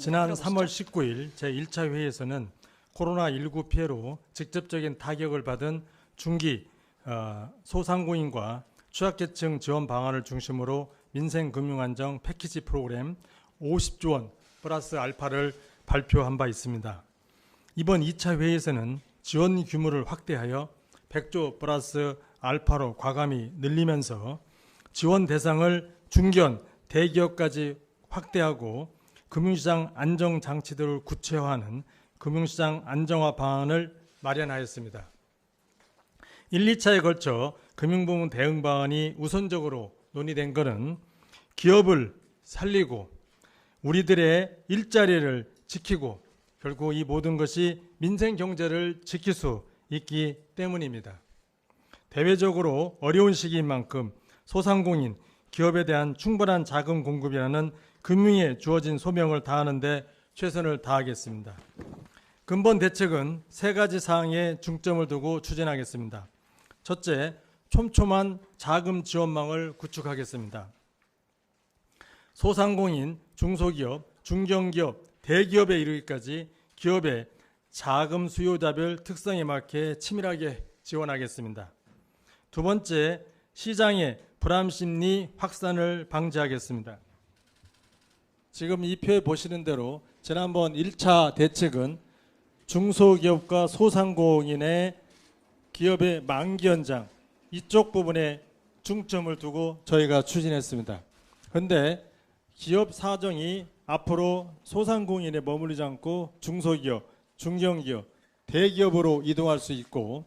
지난 3월 19일 제1차 회의에서는 코로나19 피해로 직접적인 타격을 받은 중기 소상공인과 취약계층 지원 방안을 중심으로 민생금융안정 패키지 프로그램 50조 원 플러스 알파를 발표한 바 있습니다. 이번 2차 회의에서는 지원 규모를 확대하여 100조 플러스 알파로 과감히 늘리면서 지원 대상을 중견, 대기업까지 확대하고 금융시장 안정장치들을 구체화하는 금융시장 안정화 방안을 마련하였습니다. 1, 2차에 걸쳐 금융부문 대응 방안이 우선적으로 논의된 것은 기업을 살리고 우리들의 일자리를 지키고 결국 이 모든 것이 민생 경제를 지킬 수 있기 때문입니다. 대외적으로 어려운 시기인 만큼 소상공인, 기업에 대한 충분한 자금 공급이라는 금융에 주어진 소명을 다하는 데 최선을 다하겠습니다. 근본 대책은 세 가지 사항에 중점을 두고 추진하겠습니다. 첫째, 촘촘한 자금 지원망을 구축하겠습니다. 소상공인, 중소기업, 중견기업, 대기업에 이르기까지 기업의 자금 수요자별 특성에 맞게 치밀하게 지원하겠습니다. 두 번째, 시장의 불안심리 확산을 방지하겠습니다. 지금 이 표에 보시는 대로 지난번 1차 대책은 중소기업과 소상공인의 기업의 만기 연장 이쪽 부분에 중점을 두고 저희가 추진했습니다. 그런데 기업 사정이 앞으로 소상공인에 머무르지 않고 중소기업, 중견기업, 대기업으로 이동할 수 있고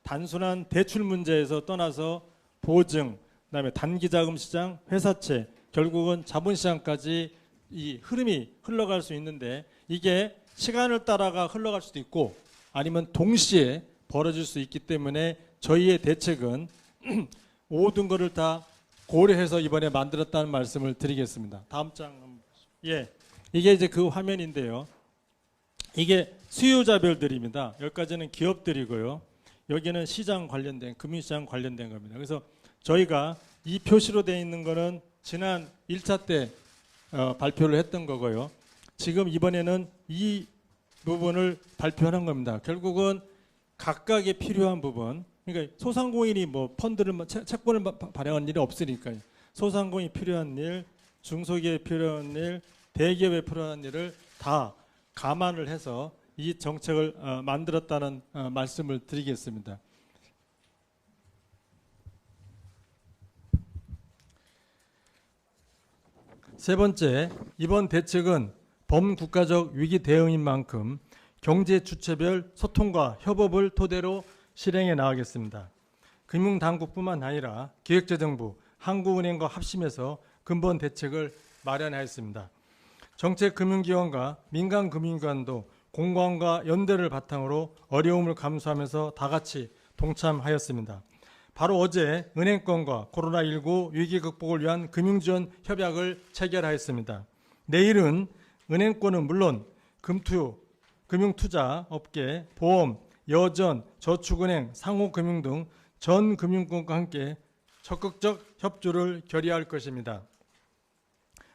단순한 대출 문제에서 떠나서 보증, 그다음에 단기자금 시장, 회사채, 결국은 자본시장까지 이 흐름이 흘러갈 수 있는데 이게 시간을 따라가 흘러갈 수도 있고 아니면 동시에 벌어질 수 있기 때문에 저희의 대책은 모든 것을 다 고려해서 이번에 만들었다는 말씀을 드리겠습니다. 다음 장 한번 보시죠. 예, 이게 이제 그 화면인데요. 이게 수요자별들입니다. 여기까지는 기업들이고요. 여기는 시장 관련된 금융시장 관련된 겁니다. 그래서 저희가 이 표시로 되어 있는 거는 지난 1차 때 발표를 했던 거고요. 지금 이번에는 이 부분을 발표하는 겁니다. 결국은 각각의 필요한 부분, 그러니까 소상공인이 뭐 펀드를 채권을 발행한 일이 없으니까요. 소상공인이 필요한 일, 중소기업에 필요한 일, 대기업에 필요한 일을 다 감안을 해서 이 정책을 만들었다는 말씀을 드리겠습니다. 세 번째, 이번 대책은 범국가적 위기 대응인 만큼 경제 주체별 소통과 협업을 토대로 실행해 나가겠습니다. 금융당국뿐만 아니라 기획재정부, 한국은행과 합심해서 근본 대책을 마련하였습니다. 정책금융기관과 민간금융기관도 공감과 연대를 바탕으로 어려움을 감수하면서 다 같이 동참하였습니다. 바로 어제 은행권과 코로나19 위기 극복을 위한 금융지원 협약을 체결하였습니다. 내일은 은행권은 물론 금융투자 업계, 보험, 여전, 저축은행, 상호금융 등 전 금융권과 함께 적극적 협조를 결의할 것입니다.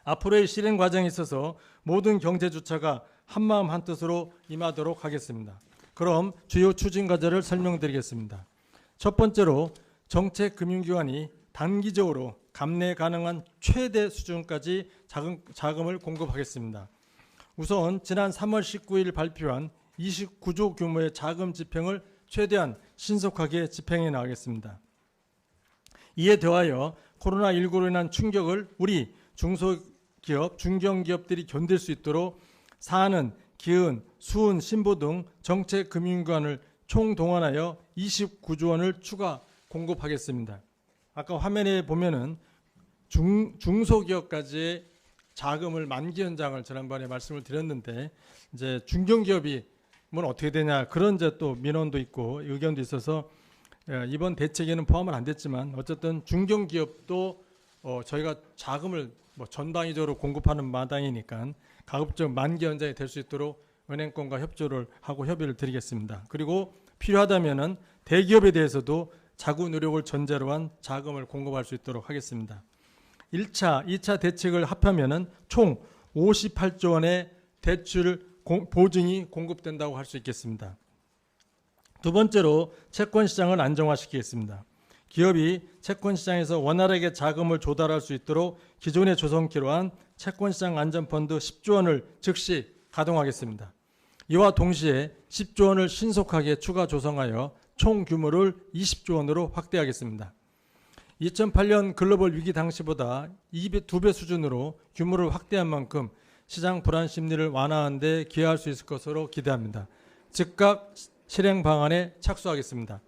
앞으로의 실행 과정에 있어서 모든 경제주체가 한마음 한뜻으로 임하도록 하겠습니다. 그럼 주요 추진 과제를 설명드리겠습니다. 첫 번째로 정책금융기관이 단기적으로 감내 가능한 최대 수준까지 자금을 공급하겠습니다. 우선 지난 3월 19일 발표한 29조 규모의 자금 집행을 최대한 신속하게 집행해 나가겠습니다. 이에 더하여 코로나19로 인한 충격을 우리 중소기업, 중견기업들이 견딜 수 있도록 사는, 기은, 수은, 신보 등 정책금융기관을 총동원하여 29조 원을 추가 공급하겠습니다. 아까 화면에 보면은 중소기업까지의 자금을 만기 연장을 지난번에 말씀을 드렸는데 이제 중견기업이 뭐 어떻게 되냐 그런 이제 또 민원도 있고 의견도 있어서 이번 대책에는 포함은 안 됐지만 어쨌든 중견기업도 저희가 자금을 뭐 전방위적으로 공급하는 마당이니까 가급적 만기 연장이 될 수 있도록 은행권과 협조를 하고 협의를 드리겠습니다. 그리고 필요하다면은 대기업에 대해서도 자구 노력을 전제로 한 자금을 공급할 수 있도록 하겠습니다. 1차, 2차 대책을 합하면은 총 58조 원의 대출 보증이 공급된다고 할 수 있겠습니다. 두 번째로 채권 시장을 안정화시키겠습니다. 기업이 채권 시장에서 원활하게 자금을 조달할 수 있도록 기존에 조성키로 한 채권 시장 안전펀드 10조 원을 즉시 가동하겠습니다. 이와 동시에 10조 원을 신속하게 추가 조성하여 총 규모를 20조 원으로 확대하겠습니다. 2008년 글로벌 위기 당시보다 2배 수준으로 규모를 확대한 만큼 시장 불안 심리를 완화하는 데 기여할 수 있을 것으로 기대합니다. 즉각 실행 방안에 착수하겠습니다.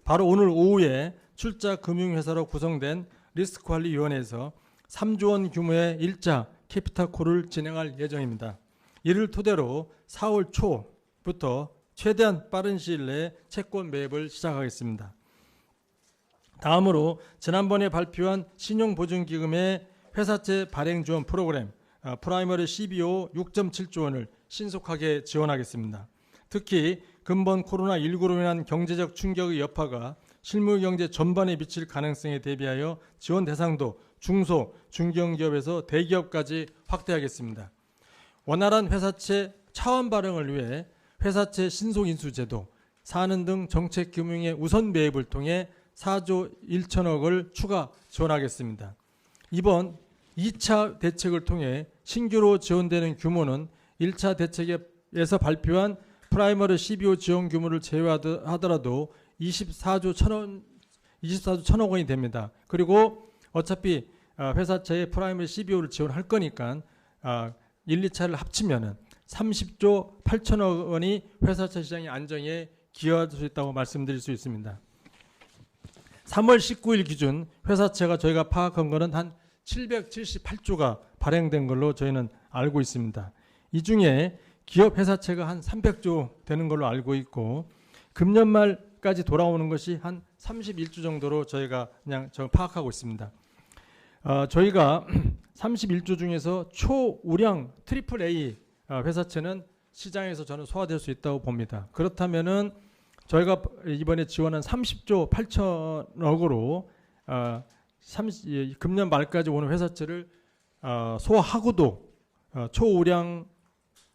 바로 오늘 오후에 출자 금융회사로 구성된 리스크관리위원회에서 3조 원 규모의 1차 캐피탈콜을 진행할 예정입니다. 이를 토대로 4월 초부터 최대한 빠른 시일 내에 채권 매입을 시작하겠습니다. 다음으로 지난번에 발표한 신용보증기금의 회사채 발행 지원 프로그램 프라이머리 CBO 6.7조 원을 신속하게 지원하겠습니다. 특히 근본 코로나19로 인한 경제적 충격의 여파가 실물경제 전반에 미칠 가능성에 대비하여 지원 대상도 중소, 중견기업에서 대기업까지 확대하겠습니다. 원활한 회사채 차원 발행을 위해 회사채 신속인수제도, 사는 등 정책금융의 우선 매입을 통해 4조 1천억을 추가 지원하겠습니다. 이번 2차 대책을 통해 신규로 지원되는 규모는 1차 대책에서 발표한 프라이머리 CBO 지원 규모를 제외하더라도 24조 1천억 원이 됩니다. 그리고 어차피 회사채의 프라이머리 CBO를 지원할 거니까 1, 2차를 합치면은 30조 8천억 원이 회사채 시장의 안정에 기여할 수 있다고 말씀드릴 수 있습니다. 3월 19일 기준 회사채가 저희가 파악한 거는 한 778조가 발행된 걸로 저희는 알고 있습니다. 이 중에 기업 회사채가 한 300조 되는 걸로 알고 있고 금년 말까지 돌아오는 것이 한 31조 정도로 저희가 그냥 파악하고 있습니다. 저희가 31조 중에서 초우량 AAA 회사채는 시장에서 저는 소화될 수 있다고 봅니다. 그렇다면은 저희가 이번에 지원한 30조 8천억으로 금년 말까지 오는 회사채를 소화하고도 초우량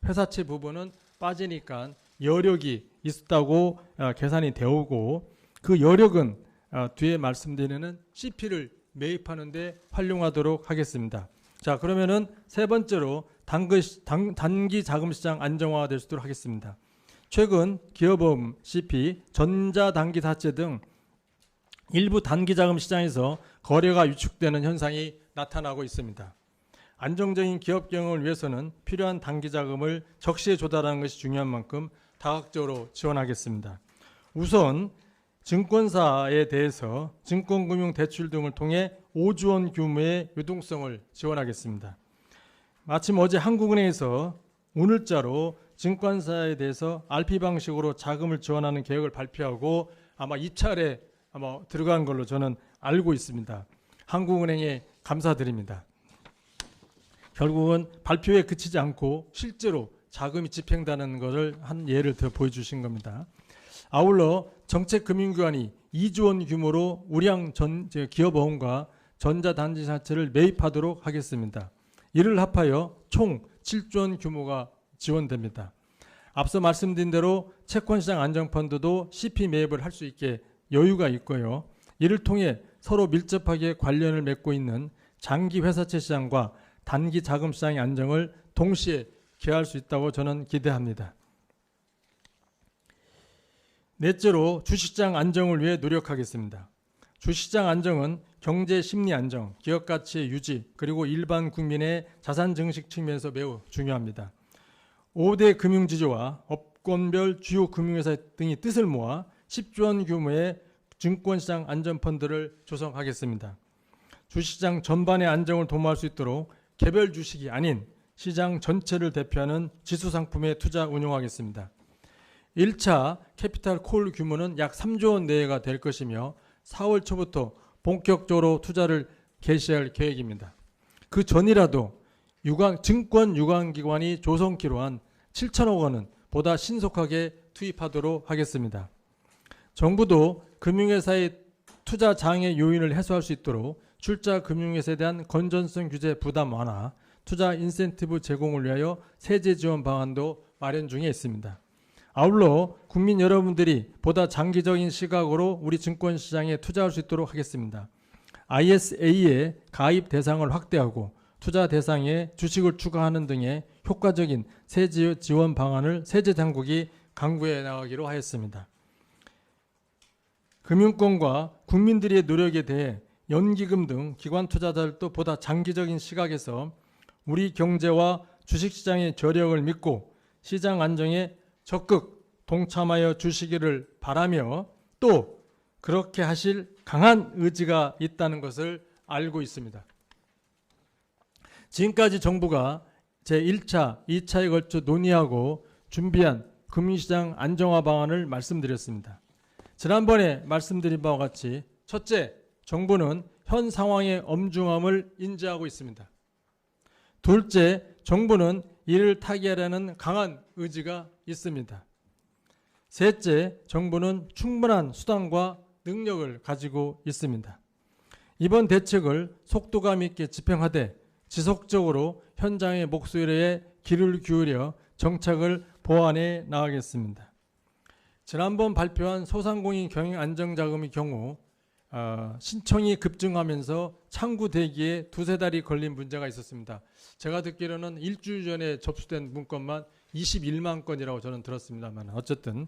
회사채 부분은 빠지니까 여력이 있었다고 계산이 되오고 그 여력은 뒤에 말씀드리는 CP를 매입하는 데 활용하도록 하겠습니다. 자, 그러면은 세 번째로 단기 자금 시장 안정화가 될 수 있도록 하겠습니다. 최근 기업보험, CP, 전자단기사채 등 일부 단기자금 시장에서 거래가 위축되는 현상이 나타나고 있습니다. 안정적인 기업 경영을 위해서는 필요한 단기자금을 적시에 조달하는 것이 중요한 만큼 다각적으로 지원하겠습니다. 우선 증권사에 대해서 증권금융대출 등을 통해 5조 원 규모의 유동성을 지원하겠습니다. 마침 어제 한국은행에서 오늘자로 증권사에 대해서 RP 방식으로 자금을 지원하는 계획을 발표하고 아마 입찰에 들어간 걸로 저는 알고 있습니다. 한국은행에 감사드립니다. 결국은 발표에 그치지 않고 실제로 자금이 집행되는 것을 한 예를 들어 보여주신 겁니다. 아울러 정책금융기관이 2조 원 규모로 우량 기업보험과 전자단기사채를 매입하도록 하겠습니다. 이를 합하여 총 7조 원 규모가 지원됩니다. 앞서 말씀드린 대로 채권시장 안정펀드도 CP 매입을 할 수 있게 여유가 있고요. 이를 통해 서로 밀접하게 관련을 맺고 있는 장기 회사채 시장과 단기 자금 시장의 안정을 동시에 기여할 수 있다고 저는 기대합니다. 넷째로 주식시장 안정을 위해 노력하겠습니다. 주식시장 안정은 경제 심리 안정, 기업 가치의 유지, 그리고 일반 국민의 자산 증식 측면에서 매우 중요합니다. 5대 금융지주와 업권별 주요 금융회사 등이 뜻을 모아 10조 원 규모의 증권시장 안전펀드를 조성하겠습니다. 주식시장 전반의 안정을 도모할 수 있도록 개별 주식이 아닌 시장 전체를 대표하는 지수상품에 투자 운용하겠습니다. 1차 캐피탈 콜 규모는 약 3조 원 내외가 될 것이며 4월 초부터 본격적으로 투자를 개시할 계획입니다. 그 전이라도 증권 유관기관이 조성키로 한 7천억 원은 보다 신속하게 투입하도록 하겠습니다. 정부도 금융회사의 투자 장애 요인을 해소할 수 있도록 출자 금융회사에 대한 건전성 규제 부담 완화, 투자 인센티브 제공을 위하여 세제 지원 방안도 마련 중에 있습니다. 아울러 국민 여러분들이 보다 장기적인 시각으로 우리 증권시장에 투자할 수 있도록 하겠습니다. ISA의 가입 대상을 확대하고 투자 대상에 주식을 추가하는 등의 효과적인 세제 지원 방안을 세제당국이 강구해 나가기로 하였습니다. 금융권과 국민들의 노력에 대해 연기금 등 기관 투자자들도 보다 장기적인 시각에서 우리 경제와 주식시장의 저력을 믿고 시장 안정에 적극 동참하여 주시기를 바라며 또 그렇게 하실 강한 의지가 있다는 것을 알고 있습니다. 지금까지 정부가 제1차, 2차에 걸쳐 논의하고 준비한 금융시장 안정화 방안을 말씀드렸습니다. 지난번에 말씀드린 바와 같이 첫째, 정부는 현 상황의 엄중함을 인지하고 있습니다. 둘째, 정부는 이를 타개하려는 강한 의지가 있습니다. 셋째, 정부는 충분한 수단과 능력을 가지고 있습니다. 이번 대책을 속도감 있게 집행하되 지속적으로 현장의 목소리에 귀를 기울여 정책을 보완해 나가겠습니다. 지난번 발표한 소상공인 경영 안정자금의 경우 신청이 급증하면서 창구 대기에 두세 달이 걸린 문제가 있었습니다. 제가 듣기로는 일주일 전에 접수된 문건만 21만 건이라고 저는 들었습니다만 어쨌든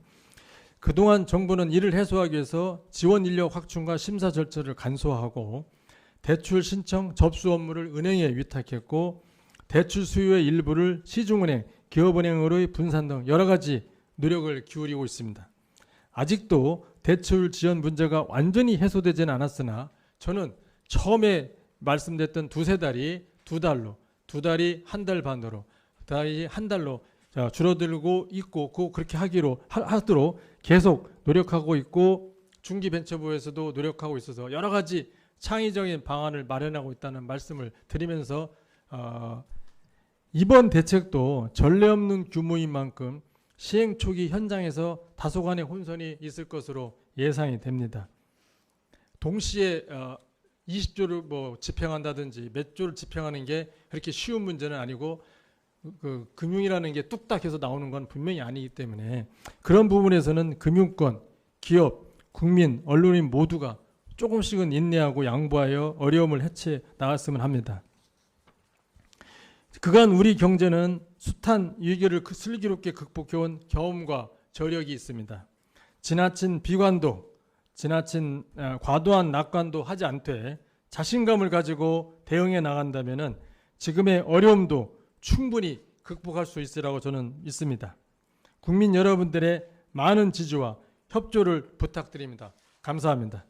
그동안 정부는 이를 해소하기 위해서 지원 인력 확충과 심사 절차를 간소화하고 대출 신청 접수 업무를 은행에 위탁했고 대출 수요의 일부를 시중은행, 기업은행으로의 분산 등 여러 가지 노력을 기울이고 있습니다. 아직도 대출 지원 문제가 완전히 해소되지는 않았으나 저는 처음에 말씀드렸던 두세 달이 두 달이 한 달 반으로, 다시 한 달로 줄어들고 있고 그렇게 하도록 계속 노력하고 있고 중기벤처부에서도 노력하고 있어서 여러 가지 창의적인 방안을 마련하고 있다는 말씀을 드리면서 이번 대책도 전례 없는 규모인 만큼 시행 초기 현장에서 다소간의 혼선이 있을 것으로 예상이 됩니다. 동시에 20조를 집행한다든지 몇 조를 집행하는 게 그렇게 쉬운 문제는 아니고 금융이라는 게 뚝딱 해서 나오는 건 분명히 아니기 때문에 그런 부분에서는 금융권, 기업, 국민, 언론인 모두가 조금씩은 인내하고 양보하여 어려움을 헤쳐 나갔으면 합니다. 그간 우리 경제는 숱한 위기를 슬기롭게 극복해온 경험과 저력이 있습니다. 지나친 비관도, 지나친 과도한 낙관도 하지 않되 자신감을 가지고 대응해 나간다면 지금의 어려움도 충분히 극복할 수 있으라고 저는 믿습니다. 국민 여러분들의 많은 지지와 협조를 부탁드립니다. 감사합니다.